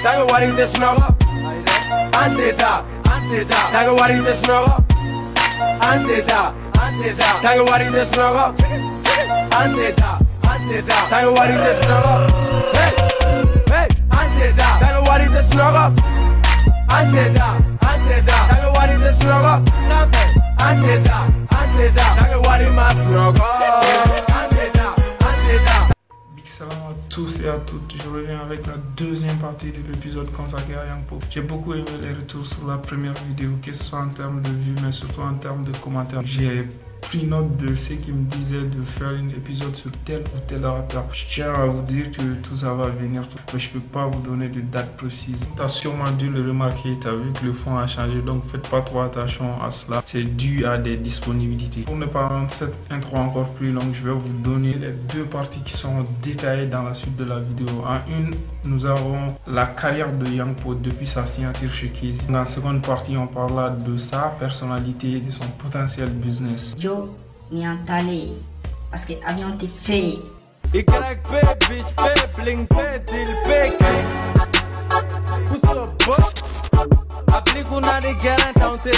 Tago wari this noga. Antida. Tago wari this noga. Antida. Tago wari this noga. Antida. Tago wari this noga. Hey. Antida. Tago wari this noga. Antida. Tago wari this noga. Antida. Tago wari mas noga. Salam à tous et à toutes, je reviens avec la deuxième partie de l'épisode consacré à Yang Po. J'ai beaucoup aimé les retours sur la première vidéo, que ce soit en termes de vues mais surtout en termes de commentaires. J'ai pris note de ceux qui me disaient de faire un épisode sur tel ou tel rappeur. Je tiens à vous dire que tout ça va venir, mais je peux pas vous donner de date précise. Tu as sûrement dû le remarquer, tu as vu que le fond a changé, donc faites pas trop attention à cela. C'est dû à des disponibilités. Pour ne pas rendre cette intro encore plus longue, je vais vous donner les deux parties qui seront détaillées dans la suite de la vidéo. En une, nous avons la carrière de Yang Po depuis sa signature chez KZ. Dans la seconde partie, on parlera de sa personnalité et de son potentiel business. Yo, ni en talé, parce que avion t'es fait. YP, bitch, P, bling, P, deal, P, what's up, boy? Applique on a des galants, t'as t'es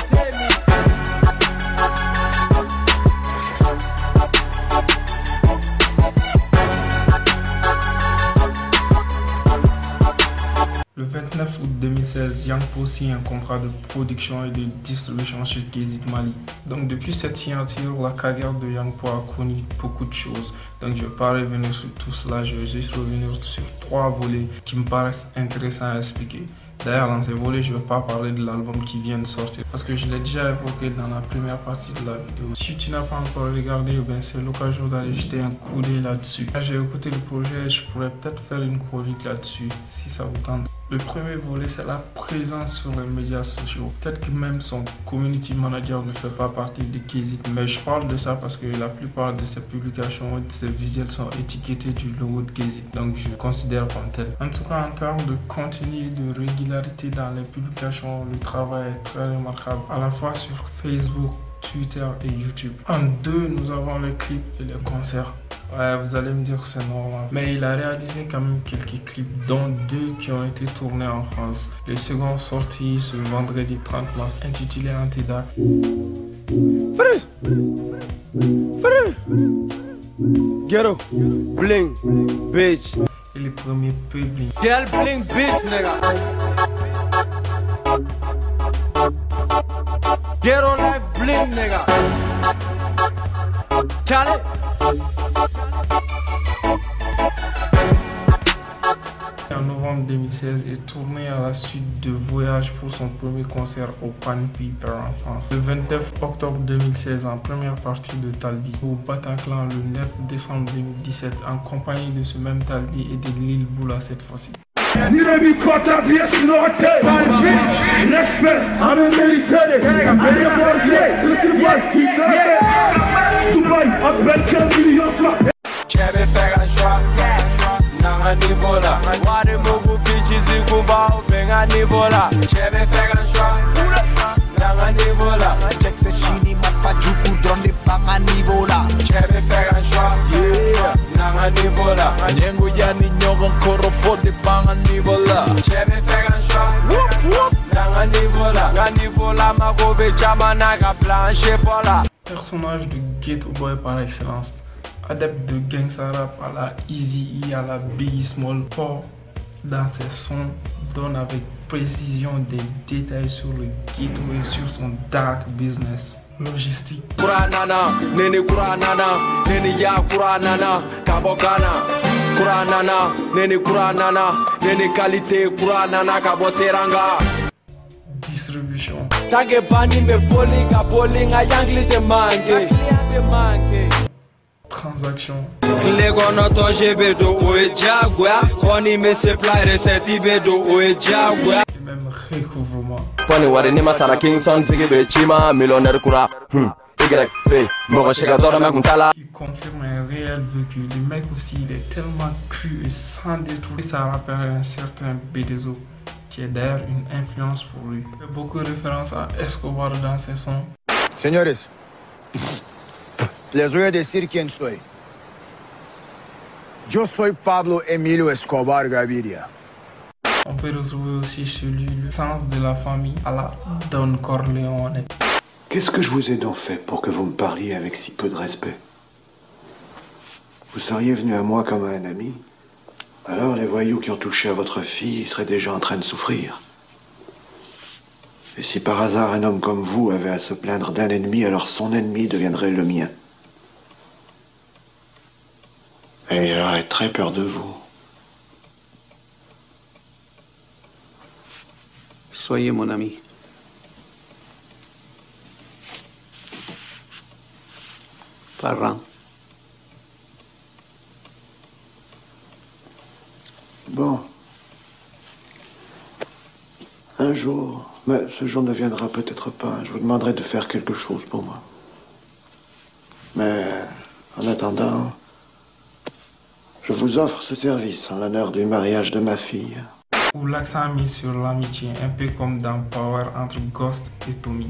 Le 29 août 2016, Yang Po signe un contrat de production et de distribution chez KZ Mali. Donc depuis cette signature, la carrière de Yang Po a connu beaucoup de choses. Donc je ne vais pas revenir sur tout cela, je vais juste revenir sur trois volets qui me paraissent intéressants à expliquer. D'ailleurs, dans ces volets, je ne vais pas parler de l'album qui vient de sortir parce que je l'ai déjà évoqué dans la première partie de la vidéo. Si tu n'as pas encore regardé, c'est l'occasion d'aller jeter un coup d'œil là-dessus. J'ai écouté le projet et je pourrais peut-être faire une chronique là-dessus si ça vous tente. Le premier volet, c'est la présence sur les médias sociaux. Peut-être que même son community manager ne fait pas partie de KZ, mais je parle de ça parce que la plupart de ses publications et de ses visuels sont étiquetés du logo de KZ, donc je le considère comme tel. En tout cas, en termes de contenu et de régularité dans les publications, le travail est très remarquable, à la fois sur Facebook, Twitter et YouTube. En deux, nous avons les clips et les concerts. Ouais, vous allez me dire que c'est normal. Mais il a réalisé quand même quelques clips, dont deux qui ont été tournés en France. Le second sorti ce vendredi 30 mars, intitulé Antida. Ghetto, bling, bitch. Et le premier peu bling. Girl, bling, bitch, nigga. Ghetto life, bling, nigga. Charlie. En novembre 2016 est tourné à la suite de Voyage pour son premier concert au Pan Piper en France. Le 29 octobre 2016 en première partie de Talbi au Bataclan le 9 décembre 2017 en compagnie de ce même Talbi et de Lil Boula cette fois-ci. Nivola, wari mugu bitches ikumba ubenga nivola. Chebe fega shwa, nanga nivola. Check se shini mafajuku donde panga nivola. Chebe fega shwa, nanga nivola. Nyengu ya ninyogo koro pote panga nivola. Chebe fega shwa, nanga nivola. Nanga nivola magobe chama naga planche pola. Personnage de Ghetto Boy par excellence. Adepte de gangsta rap à la Eazy-E, à la Biggie Small, Paul dans ses sons donne avec précision des détails sur le ghetto et sur son dark business. Logistique. Kuranana, nene kuranana, nene ya kuranana, kabogana. Kuranana, nene qualité kuranana, kaboteranga. Distribution. Tage bani me bowling a yangli de mangue. Transaction. Legono to jebedo oe jagwa, oni me se play recette bedo oe jagwa. Et même recouvrement. Kwani wari ni masara Kingston zigebe chima millionnaire kura. YP, Moro Chegadora Maguntala. Il confirme un réel vécu. Le mec aussi, il est tellement cru et sans détour. Ça rappelle un certain BDSO, qui est d'ailleurs une influence pour lui. Il fait beaucoup de références à Escobar dans ses sons. Señores, les voy a decir quién soy. Yo soy Pablo Emilio Escobar Gaviria. On peut retrouver aussi celui le sens de la famille à la Don Corleone. Qu'est-ce que je vous ai donc fait pour que vous me parliez avec si peu de respect? Vous seriez venu à moi comme à un ami, alors les voyous qui ont touché à votre fille seraient déjà en train de souffrir. Et si par hasard un homme comme vous avait à se plaindre d'un ennemi, alors son ennemi deviendrait le mien. Et il aurait très peur de vous. Soyez mon ami. Parent. Bon. Un jour, mais ce jour ne viendra peut-être pas, je vous demanderai de faire quelque chose pour moi. Mais en attendant, je vous offre ce service en l'honneur du mariage de ma fille. Où l'accent mis sur l'amitié, un peu comme dans Power entre Ghost et Tommy.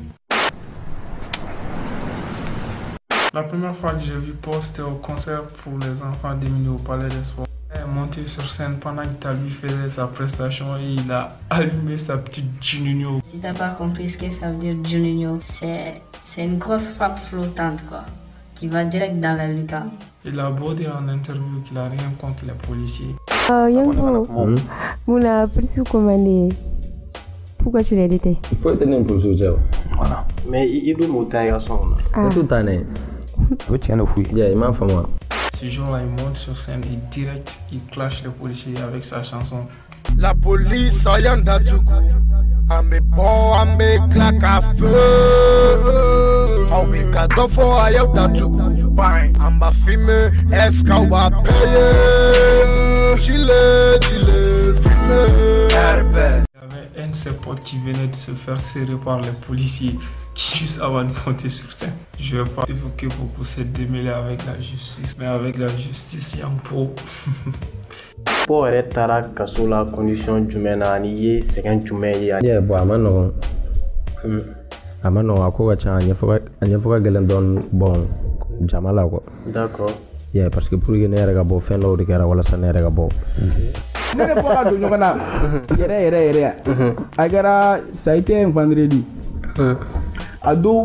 La première fois que j'ai vu Paul, c'était au concert pour les enfants démunis au Palais des Sports. Il est monté sur scène pendant que Talbi faisait sa prestation et il a allumé sa petite Juninho. Si t'as pas compris ce que ça veut dire Juninho, c'est une grosse frappe flottante quoi, qui va direct dans la lucarne. Il a beau dire en interview qu'il n'a rien contre les policiers. Yango, Moula, plus commandé. Pourquoi tu les détestes? Il faut être un peu sous. Voilà. Mais il doit monter à son. Tout année. Oui, tiens, au fouille. Il m'a fait moi. Ce jour-là, il monte sur scène et direct, il clash les policiers avec sa chanson. La police, ayant d'Adjougou, amé bon, amé claque à feu. Awe kadofo, ayant d'Adjougou, bang, amba fime, est-ce qu'on va payer? Chile, fime. Il y avait un de ses potes qui venait de se faire serrer par les policiers juste avant de monter sur scène. Je ne vais pas évoquer beaucoup cette démêlée avec la justice, mais avec la justice, il y a un pot. Pour être à la condition humaine, il c'est un humain. Il y a un amano. Amano, à quoi tu as bon, Jamala. D'accord. Yeah, parce que pour y aller à bon, faire l'eau de guerre, voilà, ça n'est pas bon. Ne n'est pas de nous, Agara, ça a été un vendredi. Ado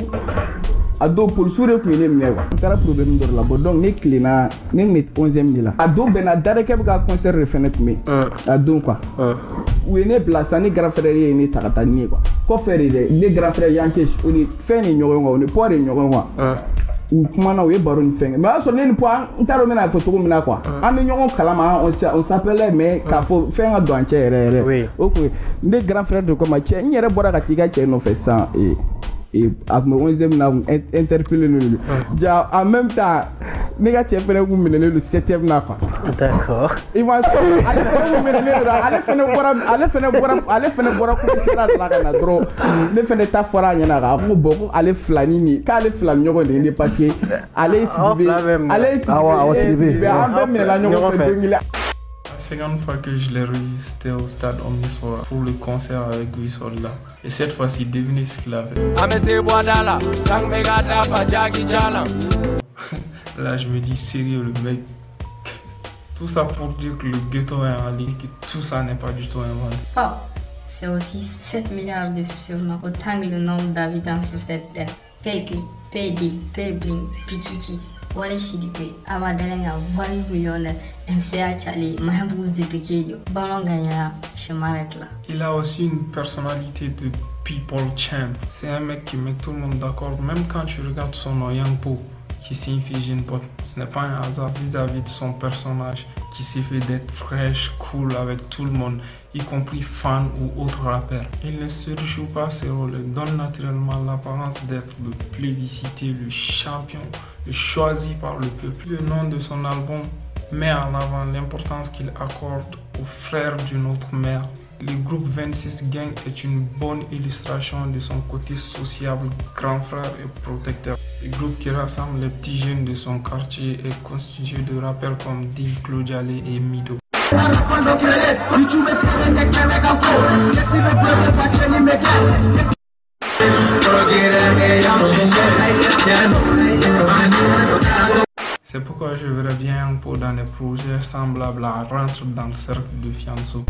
pour sourire pour les mecs. On a problème de la bonne donc les clients, les met 11e là. Ado ben a d'arrêter que concert refénet mais. Ado quoi. Où est né place ni grand frère est né taratani quoi. Quoi faire les grands frères yankees on est fait ni nyoro on est pas ni nyoro quoi. Ou comment on est baron fait. Mais sur les points, on t'a remis la photo comme là quoi. En nyoro kalama on s'appelait mais qu'il faut faire un douanier. Oui. OK. Les grands frères de comme tiens, il y a bora katika tiens no fait ça et à mon 11e là interpellé le déjà en même temps les gars tu fais le 7e là quoi. D'accord. Il va aller faire bora la trop les faire ta fora y en a beaucoup aller flanini quand aller flan ñoko de parce que aller La seconde fois que je l'ai revu, c'était au stade Omnisport pour le concert avec Guisolda. Et cette fois-ci, devinez ce qu'il avait. Là, je me dis, sérieux, le mec. Tout ça pour dire que le ghetto est en ligne, que tout ça n'est pas du tout inventé. Oh, c'est aussi 7 milliards de surnoms, autant que le nombre d'habitants sur cette terre. Pekli, Pedil, Pebling, Pichichi, Wale Sidipé, Abadalenga, Voyou Millionnaire, MCA Charlie, Mahabou Zepekeyo, Ballon Gagnera, je m'arrête là. Il a aussi une personnalité de people champ. C'est un mec qui met tout le monde d'accord, même quand tu regardes son nom Yangpo, qui signifie jeune pote. Ce n'est pas un hasard vis-à-vis de son personnage qui s'est fait d'être fraîche, cool avec tout le monde, y compris fan ou autre rappeur. Il ne se rejoue pas ses rôles, donne naturellement l'apparence d'être le plébiscité, le champion, le choisi par le peuple. Le nom de son album met en avant l'importance qu'il accorde aux frères d'une autre mère. Le groupe 26 Gang est une bonne illustration de son côté sociable, grand frère et protecteur. Le groupe qui rassemble les petits jeunes de son quartier est constitué de rappeurs comme D, Claudiale et Mido. C'est pourquoi je verrais bien un peu dans des projets semblables à Rentre dans le cercle de Fianso.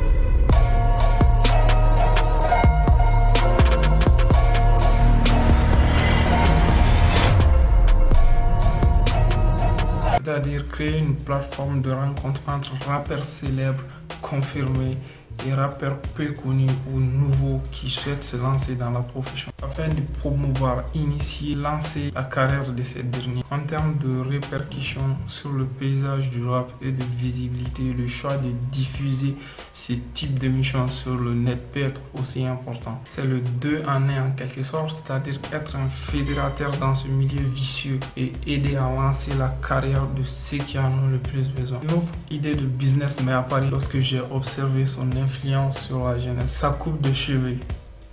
c'est-à-dire créer une plateforme de rencontre entre rappeurs célèbres, confirmés et rappeurs peu connus ou nouveaux qui souhaitent se lancer dans la profession afin de promouvoir, initier, lancer la carrière de ces derniers. En termes de répercussions sur le paysage du rap et de visibilité, le choix de diffuser ce type d'émissions sur le net peut être aussi important. C'est le 2 en 1 en quelque sorte, c'est-à-dire être un fédérateur dans ce milieu vicieux et aider à lancer la carrière de ceux qui en ont le plus besoin. Une autre idée de business m'est apparue lorsque j'ai observé son influence sur la jeunesse. Sa coupe de cheveux,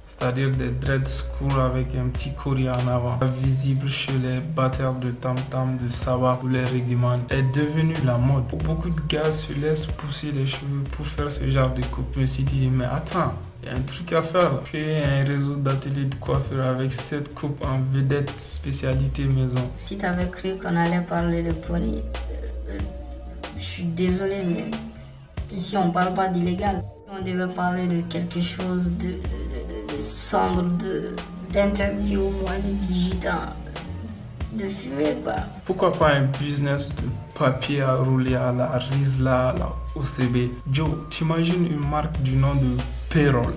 c'est-à-dire des dreads courts avec un petit collier en avant, visible chez les batteurs de tam-tam, de sabbat ou les reggaeman, est devenue la mode. Beaucoup de gars se laissent pousser les cheveux pour faire ce genre de coupe. Je me suis dit, mais attends, il y a un truc à faire là. Créer un réseau d'ateliers de coiffure avec cette coupe en vedette spécialité maison. Si tu avais cru qu'on allait parler de pony, je suis désolé, mais ici on parle pas d'illégal. On devait parler de quelque chose de sombre, d'interdit au moins, de digital, de fumer quoi. Pourquoi pas un business de papier à rouler à la Rizla, à la OCB. Joe, t'imagines une marque du nom de Payroll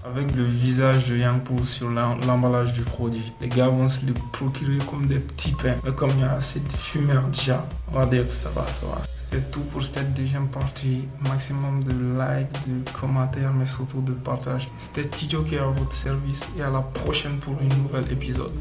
avec le visage de Yang Po sur l'emballage du produit. Les gars vont se le procurer comme des petits pains. Mais comme il y a assez de fumeurs déjà, on va dire que ça va. C'était tout pour cette deuxième partie. Maximum de likes, de commentaires, mais surtout de partage. C'était Tidjo qui est à votre service et à la prochaine pour un nouvel épisode.